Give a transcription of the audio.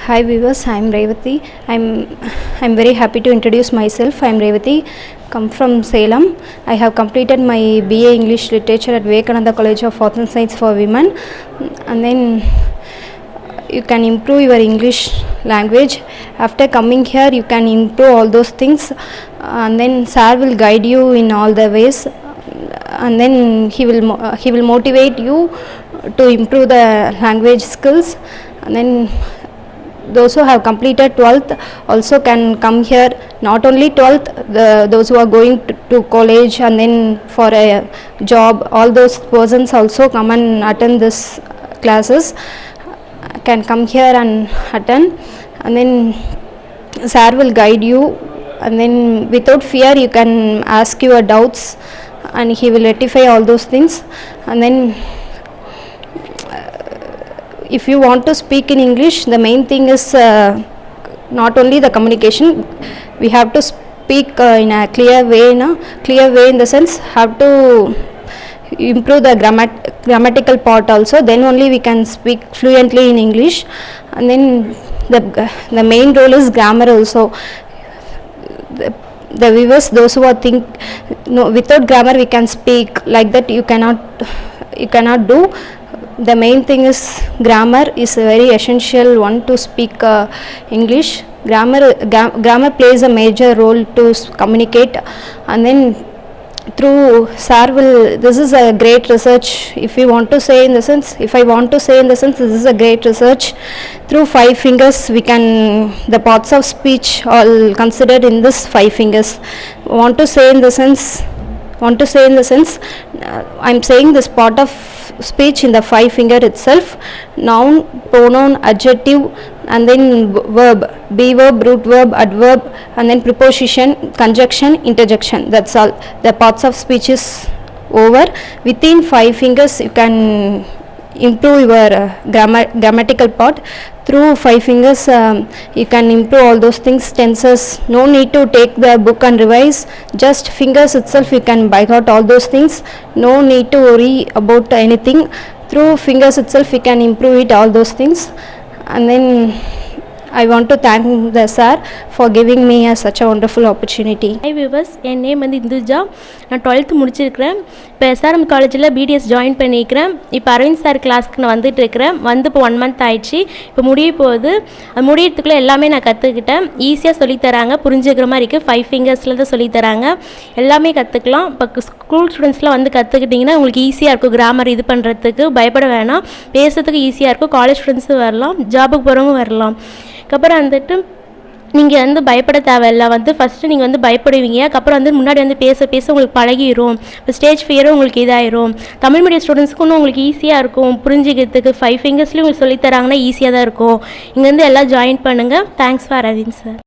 Hi viewers, I am Revati. I'm very happy to introduce myself. I am Revati, come from Salem. I have completed my BA English Literature at Vivekananda College of Arts and Science for Women. And then you can improve your English language. After coming here, you can improve all those things. And then sir will guide you in all the ways. And then he will motivate you to improve the language skills. And then those who have completed 12th also can come here. Not only 12th, those who are going to college and then for a job, all those persons also come and attend this classes, can come here and attend. And then sir will guide you, and then without fear you can ask your doubts and he will rectify all those things. And then if you want to speak in English, the main thing is not only the communication. We have to speak in a clear way. Clear way in the sense, have to improve the grammatical part also. Then only we can speak fluently in English. And then the main role is grammar also. The viewers, those who are think no, without grammar we can speak, like that you cannot do. The main thing is grammar is a very essential one to speak English. Grammar plays a major role to communicate. And then through sir will, this is a great research. If I want to say in the sense, this is a great research. Through 5 fingers we can, the parts of speech all considered in this 5 fingers. Want to say in the sense, I'm saying this part of speech in the 5 finger itself: noun, pronoun, adjective, and then verb, be verb, root verb, adverb, and then preposition, conjunction, interjection. That's all. The parts of speech is over. Within 5 fingers you can improve your grammatical part. Through 5 fingers you can improve all those things. Tenses, no need to take the book and revise, just fingers itself you can by heart all those things. No need to worry about anything. Through fingers itself you can improve it, all those things. And then I want to thank the sir for giving me such a wonderful opportunity. Hi viewers, N name வந்து இந்துஜா. நான் 12th முடிச்சிருக்கிறேன். இப்போ SRM காலேஜில் BDS join பண்ணிக்கிறேன். இப்போ Aravind sir கிளாஸ்க்கு நான் வந்துட்டு இருக்கிறேன். வந்து இப்போ 1 month ஆயிடுச்சு. இப்போ முடிய போகுது. அது முடியறதுக்குள்ளே எல்லாமே நான் கற்றுக்கிட்டேன். ஈஸியாக சொல்லித்தராங்க, புரிஞ்சுக்கிற மாதிரி இருக்குது. 5 ஃபிங்கர்ஸில் தான் சொல்லித்தராங்க. எல்லாமே கற்றுக்கலாம். இப்போ ஸ்கூல் ஸ்டூடெண்ட்ஸ்லாம் வந்து கற்றுக்கிட்டிங்கன்னா உங்களுக்கு ஈஸியாக இருக்கும். கிராமர் இது பண்ணுறதுக்கு பயப்பட வேணாம். பேசுறதுக்கு ஈஸியாக இருக்கும். காலேஜ் ஸ்டூடெண்ட்ஸும் வரலாம், ஜாபுக்கு போகிறவங்க வரலாம். அதுக்கப்புறம் வந்துட்டு நீங்கள் வந்து பயப்பட தேவையில்லை. வந்து ஃபஸ்ட்டு நீங்கள் வந்து பயப்படுவீங்க, அதுக்கப்புறம் வந்து முன்னாடி வந்து பேச உங்களுக்கு பழகிடும். இப்போ ஸ்டேஜ் ஃபியரும் உங்களுக்கு இதாயிரும். தமிழ் மீடியம் ஸ்டூடெண்ட்ஸ்க்கு இன்னும் உங்களுக்கு ஈஸியாக இருக்கும் புரிஞ்சுக்கிறதுக்கு. 5 ஃபிங்கர்ஸ்லேயும் உங்களுக்கு சொல்லித்தராங்கன்னா ஈஸியாக தான் இருக்கும். இங்கேருந்து எல்லாம் ஜாயின் பண்ணுங்கள். Thanks for Aravind sir.